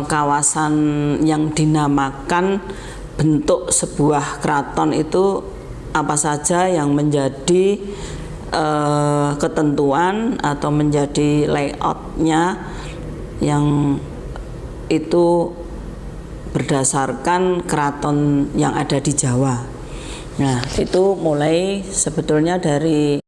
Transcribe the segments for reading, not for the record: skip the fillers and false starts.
kawasan yang dinamakan bentuk sebuah keraton itu apa saja yang menjadi ketentuan atau menjadi layoutnya yang itu berdasarkan keraton yang ada di Jawa. Nah, itu mulai sebetulnya dari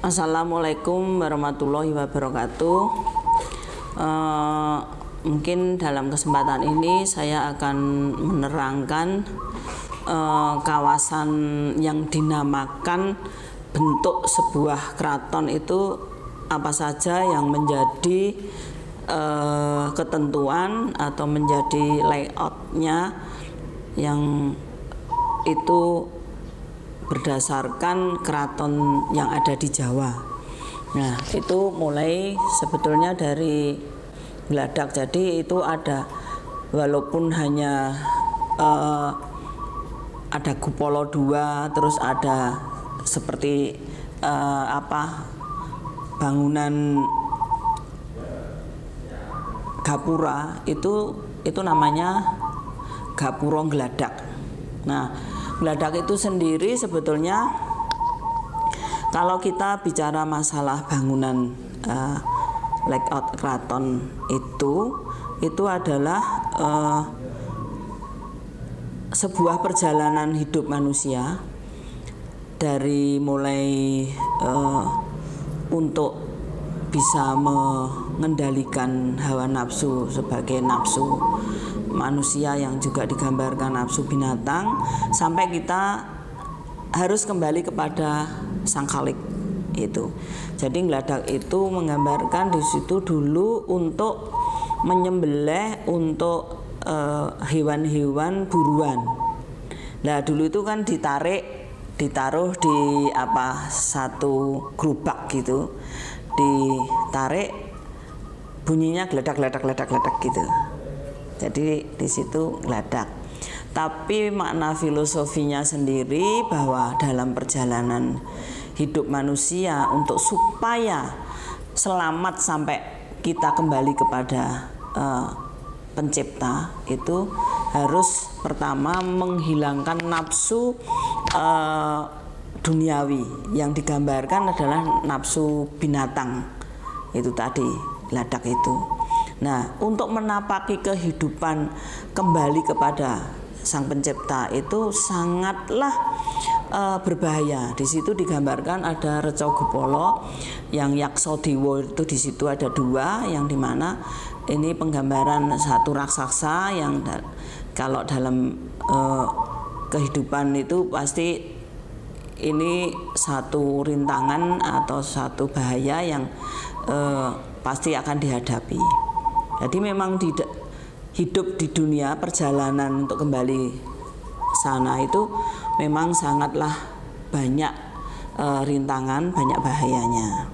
Assalamualaikum warahmatullahi wabarakatuh. Mungkin dalam kesempatan ini saya akan menerangkan kawasan yang dinamakan bentuk sebuah keraton itu apa saja yang menjadi ketentuan atau menjadi layoutnya yang itu berdasarkan keraton yang ada di Jawa. Nah, itu mulai sebetulnya dari Gladak. Jadi itu ada, walaupun hanya ada Kupolo II, terus ada seperti bangunan gapura itu namanya Gapuro Gladak. Nah, Gladak itu sendiri sebetulnya kalau kita bicara masalah bangunan layout keraton itu adalah sebuah perjalanan hidup manusia dari mulai untuk bisa mengendalikan hawa nafsu sebagai nafsu manusia yang juga digambarkan nafsu binatang, sampai kita harus kembali kepada Sang Khalik itu. Jadi Gladak itu menggambarkan di situ dulu untuk menyembelih untuk hewan-hewan buruan. Nah, dulu itu kan ditaruh di satu gerobak gitu, ditarik, bunyinya gledak gitu. Jadi di situ Gladak. Tapi makna filosofinya sendiri bahwa dalam perjalanan hidup manusia untuk supaya selamat sampai kita kembali kepada pencipta, itu harus pertama menghilangkan nafsu duniawi yang digambarkan adalah nafsu binatang itu tadi, Gladak itu. Nah, untuk menapaki kehidupan kembali kepada Sang Pencipta itu sangatlah berbahaya. Di situ digambarkan ada Reca Gupolo yang Yaksodewa itu, di situ ada dua, yang dimana ini penggambaran satu raksasa yang kalau dalam kehidupan itu pasti ini satu rintangan atau satu bahaya yang pasti akan dihadapi. Jadi memang hidup di dunia, perjalanan untuk kembali sana itu memang sangatlah banyak rintangan, banyak bahayanya.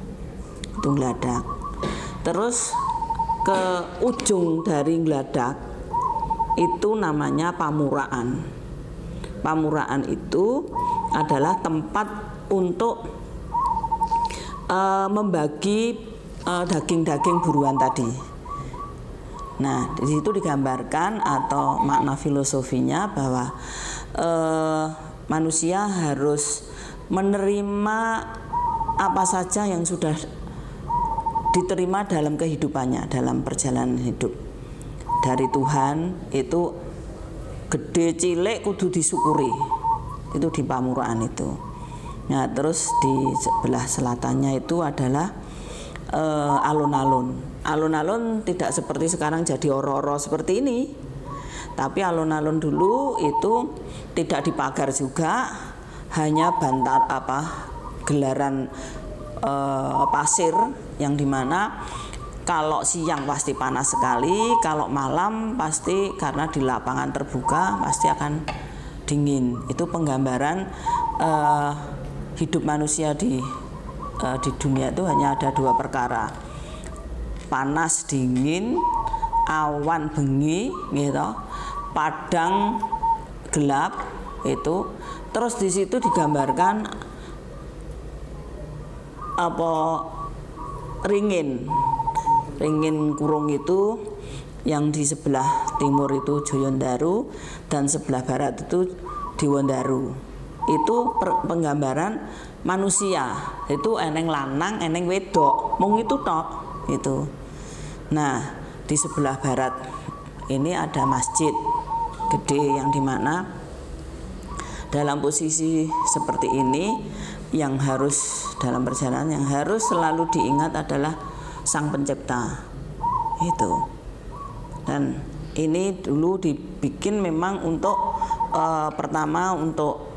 Itu Gladak. Terus ke ujung dari Gladak itu namanya Pamuraan. Pamuraan itu adalah tempat untuk membagi daging-daging buruan tadi. Nah, di situ digambarkan atau makna filosofinya bahwa manusia harus menerima apa saja yang sudah diterima dalam kehidupannya, dalam perjalanan hidup dari Tuhan. Itu gede cilik kudu disyukuri, itu di Pamuraan itu. Nah, terus di sebelah selatannya itu adalah alun-alun. Alun-alun tidak seperti sekarang jadi oro-oro seperti ini, tapi alun-alun dulu itu tidak dipagar juga, hanya bantar gelaran pasir yang dimana kalau siang pasti panas sekali, kalau malam pasti karena di lapangan terbuka pasti akan dingin. Itu penggambaran hidup manusia di dunia itu hanya ada dua perkara, panas dingin, awan bengi, gitu, padang gelap itu. Terus di situ digambarkan ringin kurung itu yang di sebelah timur itu Joyondaru dan sebelah barat itu Diwondaru. Itu penggambaran manusia, itu eneng lanang eneng wedok, mung itu tok itu. Nah, di sebelah barat ini ada masjid gede yang dimana dalam posisi seperti ini yang harus dalam perjalanan yang harus selalu diingat adalah Sang Pencipta itu. Dan ini dulu dibikin memang untuk pertama untuk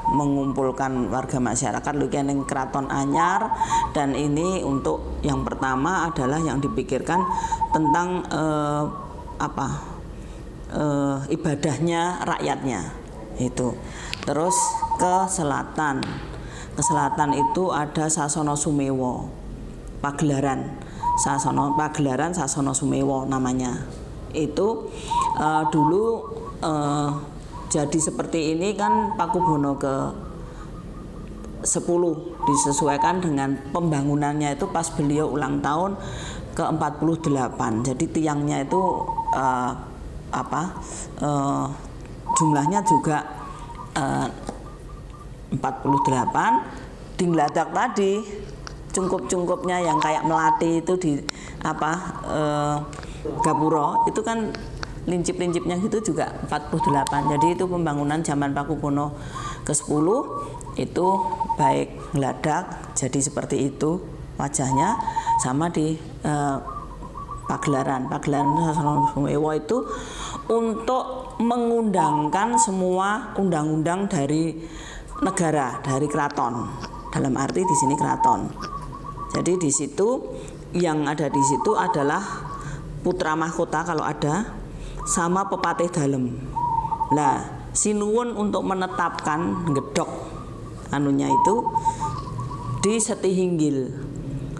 mengumpulkan warga masyarakat Lukeneng Keraton Anyar, dan ini untuk yang pertama adalah yang dipikirkan tentang ibadahnya rakyatnya itu. Terus ke selatan itu ada Sasono Sumewo, Pagelaran Sasono Sumewo namanya. Itu dulu jadi seperti ini kan Pakubono ke-10 disesuaikan dengan pembangunannya itu pas beliau ulang tahun ke-48. Jadi tiangnya itu jumlahnya juga 48. Dingladak tadi cungkup-cungkupnya yang kayak melati itu di Gapuro itu kan lincip-lincipnya gitu juga 48. Jadi itu pembangunan zaman Pakubono ke-10 itu baik ngeladak jadi seperti itu wajahnya, sama di Pagelaran Sasono Sumewo itu untuk mengundangkan semua undang-undang dari negara, dari keraton. Dalam arti di sini keraton. Jadi di situ yang ada di situ adalah putra mahkota kalau ada, sama pepatih dalem. Nah, sinuwun untuk menetapkan gedok anunya itu di Setihinggil.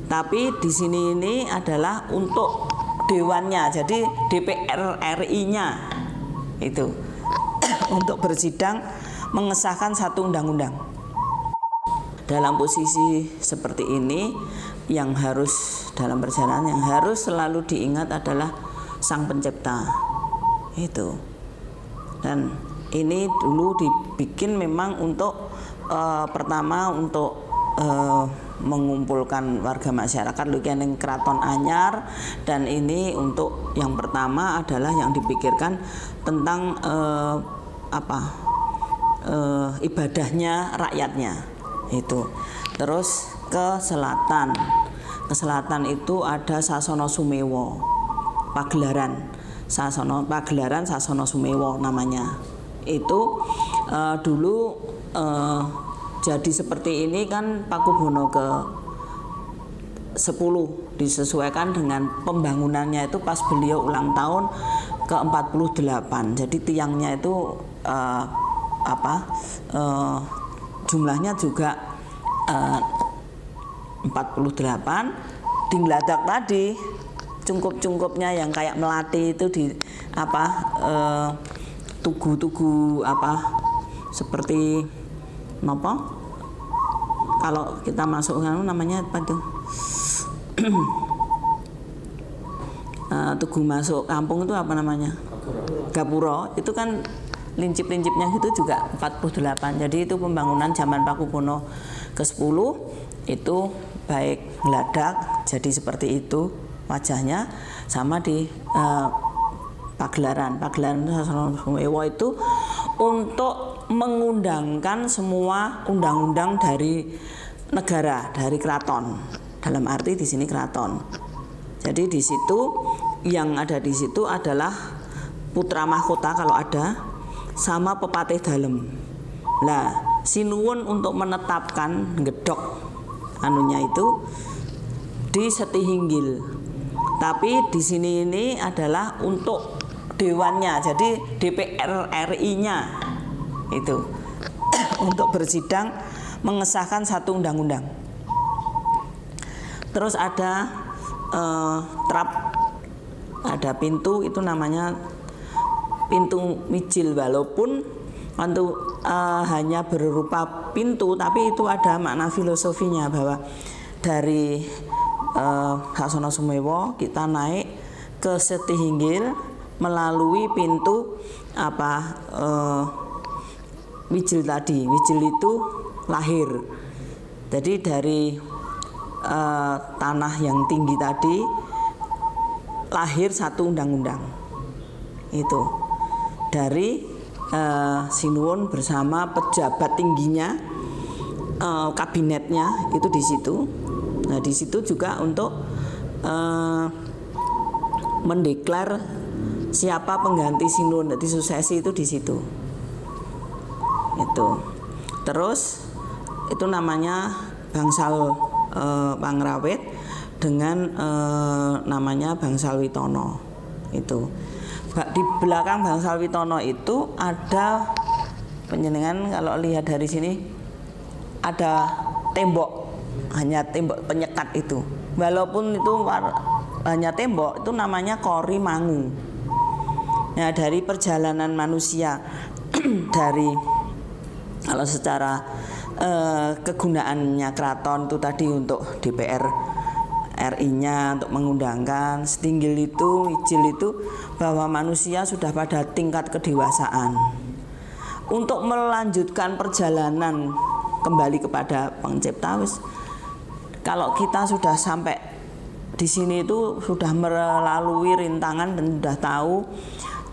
Tapi di sini ini adalah untuk dewannya, jadi DPR RI-nya itu untuk bersidang mengesahkan satu undang-undang. Dalam posisi seperti ini yang harus dalam perjalanan yang harus selalu diingat adalah Sang Pencipta itu. Dan ini dulu dibikin memang untuk pertama untuk mengumpulkan warga masyarakat Lukeneng Keraton Anyar, dan ini untuk yang pertama adalah yang dipikirkan tentang ibadahnya rakyatnya itu. Terus ke selatan itu ada Sasono Sumewo, Pagelaran Sasono Sumewo namanya. Itu dulu jadi seperti ini kan Pakubono ke-10 disesuaikan dengan pembangunannya itu pas beliau ulang tahun ke-48. Jadi tiangnya itu jumlahnya juga 48. Dingladak tadi cungkup-cungkupnya yang kayak melati itu di tugu-tugu apa seperti apa? Kalau kita masuk namanya apa tuh? Tugu masuk kampung itu apa namanya? Gapura. Itu kan lincip-lincipnya gitu juga 48. Jadi itu pembangunan zaman Pakubono ke-10 itu baik ngeladak jadi seperti itu wajahnya, sama di pagelaran Sumewa itu untuk mengundangkan semua undang-undang dari negara, dari keraton. Dalam arti di sini keraton. Jadi di situ yang ada di situ adalah putra mahkota kalau ada, sama pepatih dalem. Nah, sinuwun untuk menetapkan gedok anunya itu di Setihinggil. Tapi di sini ini adalah untuk dewannya, jadi DPR RI-nya itu untuk bersidang mengesahkan satu undang-undang. Terus ada trap, ada pintu itu namanya pintu mijil, walaupun hanya berupa pintu, tapi itu ada makna filosofinya bahwa dari Sasono Sumewa kita naik ke Setihinggil melalui pintu Wijil tadi. Wijil itu lahir. Jadi dari tanah yang tinggi tadi lahir satu undang-undang. Itu dari Sinuwun bersama pejabat tingginya, kabinetnya itu di situ. Nah di situ juga untuk mendeklar siapa pengganti Sinuwun, jadi suksesi itu di situ. Itu. Terus itu namanya Bangsal Pangrawit dengan namanya Bangsal Witono. Itu. Di belakang Bangsal Witono itu ada penjenengan, kalau lihat dari sini ada tembok, hanya tembok penyekat itu. Walaupun itu hanya tembok, itu namanya Kori Mangu. Nah, dari perjalanan manusia dari kalau secara kegunaannya keraton itu tadi untuk DPR RI-nya, untuk mengundangkan Setinggil itu, Wijil itu, bahwa manusia sudah pada tingkat kedewasaan untuk melanjutkan perjalanan kembali kepada Pencipta. Kalau kita sudah sampai di sini itu sudah melalui rintangan dan sudah tahu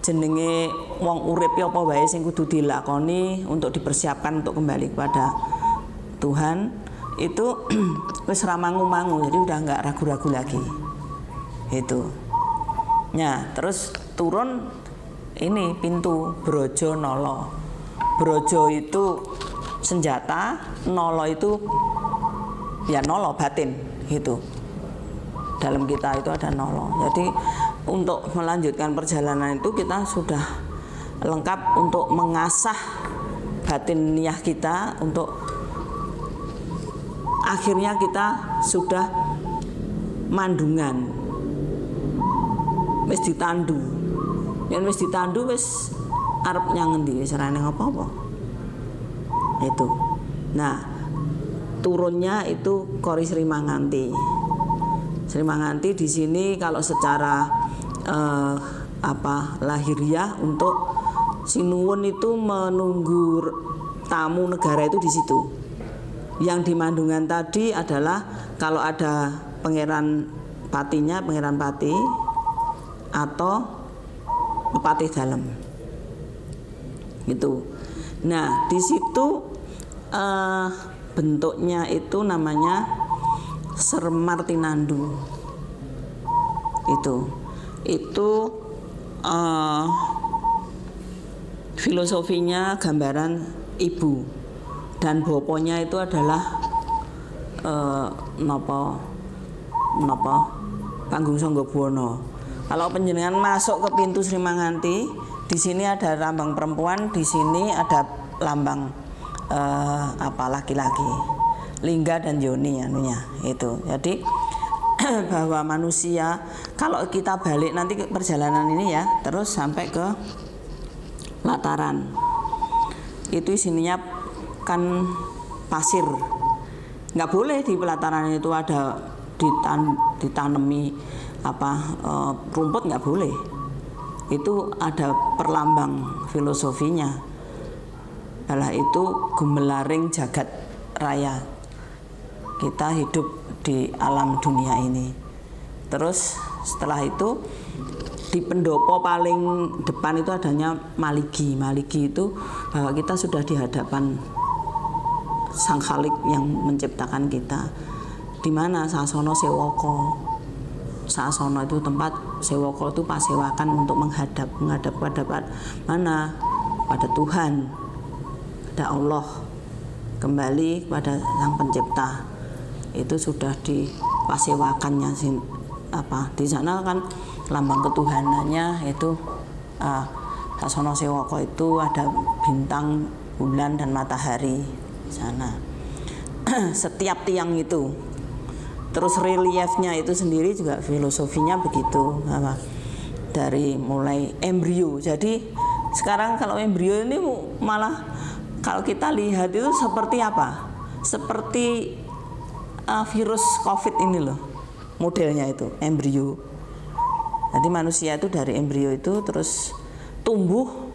jenenge wong urip apa wae sing kudu dilakoni untuk dipersiapkan untuk kembali kepada Tuhan, itu wis ramangu-mangu, jadi udah nggak ragu-ragu lagi. Itu. Nah, terus turun ini pintu Brojo Nolo. Brojo itu senjata, Nolo itu ya nolo batin gitu. Dalam kita itu ada nolo. Jadi untuk melanjutkan perjalanan itu kita sudah lengkap untuk mengasah batin niyah kita, untuk akhirnya kita sudah mandungan, wis ditandu. Yen wis ditandu wis arep nyang endi, wis ora nang apa-apa. Itu. Nah, turunnya itu Kori Sri Manganti. Sri Manganti di sini kalau secara lahiriah untuk Sinuwun itu menunggu tamu negara itu di situ. Yang di Mandungan tadi adalah kalau ada pangeran patinya, pangeran pati atau pepatih dalem. Gitu. Nah, di situ bentuknya itu namanya Sermar Tinandu. Itu filosofinya gambaran ibu dan boponya itu adalah Panggung Sanggabuana. Kalau panjenengan masuk ke pintu Sri Manganti, di sini ada lambang perempuan, di sini ada lambang laki-laki, lingga dan yoni anunya itu. Jadi bahwa manusia, kalau kita balik nanti ke perjalanan ini ya, terus sampai ke pelataran. Itu isinya kan pasir. Nggak boleh di pelataran itu ada ditanami rumput, nggak boleh. Itu ada perlambang filosofinya. Adalah itu gumelaring jagat raya. Kita hidup di alam dunia ini. Terus setelah itu di pendopo paling depan itu adanya Maligi. Maligi itu bahwa kita sudah di hadapan Sang Khalik yang menciptakan kita. Di mana Sasono Sewoko. Sasono itu tempat, Sewoko itu pasewakan untuk menghadap pada mana? Pada Tuhan, pada Allah, kembali kepada Sang Pencipta. Itu sudah dipasewakannya di sana kan lambang ketuhanannya itu Sasono Sewoko itu ada bintang, bulan dan matahari di sana. Setiap tiang itu, terus reliefnya itu sendiri juga filosofinya begitu, dari mulai embrio. Jadi sekarang kalau embrio ini malah kalau kita lihat itu seperti apa? Seperti virus COVID ini loh, modelnya itu embrio. Jadi manusia itu dari embrio itu terus tumbuh,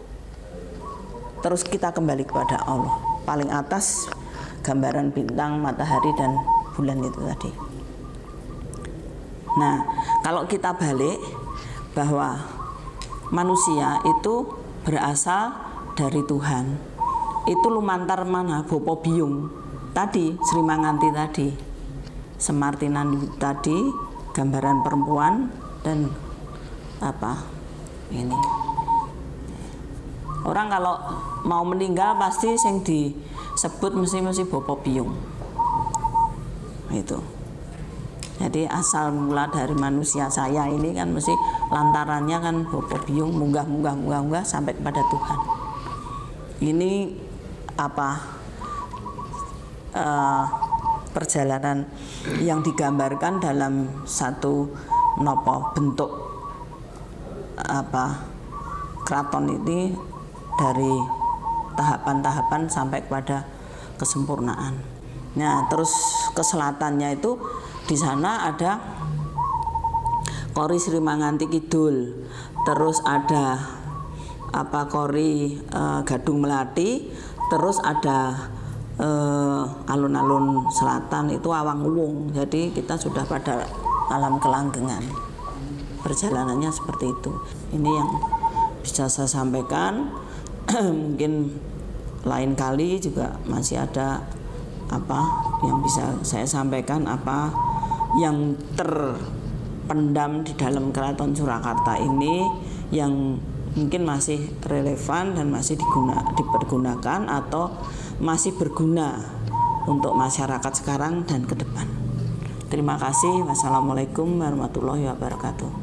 terus kita kembali kepada Allah. Paling atas gambaran bintang, matahari dan bulan itu tadi. Nah, kalau kita balik bahwa manusia itu berasal dari Tuhan. Itu lumantar mana? Bopo Biyung tadi, Sri Manganti tadi, Semartinan tadi, gambaran perempuan dan ini. Orang kalau mau meninggal pasti yang disebut mesti Bopo Biyung. Itu. Jadi asal mula dari manusia saya ini kan mesti lantarannya kan Bopo Biyung munggah sampai kepada Tuhan. Ini perjalanan yang digambarkan dalam satu bentuk keraton ini dari tahapan-tahapan sampai kepada kesempurnaan. Nah, terus ke selatannya itu di sana ada Kori Sri Manganti Kidul, terus ada Kori Gadung Melati, terus ada alun-alun selatan itu Awang Uwung. Jadi kita sudah pada alam kelanggengan. Perjalanannya seperti itu. Ini yang bisa saya sampaikan. Mungkin lain kali juga masih ada yang bisa saya sampaikan, yang terpendam di dalam Keraton Surakarta ini yang mungkin masih relevan dan masih dipergunakan atau masih berguna untuk masyarakat sekarang dan ke depan. Terima kasih. Wassalamualaikum warahmatullahi wabarakatuh.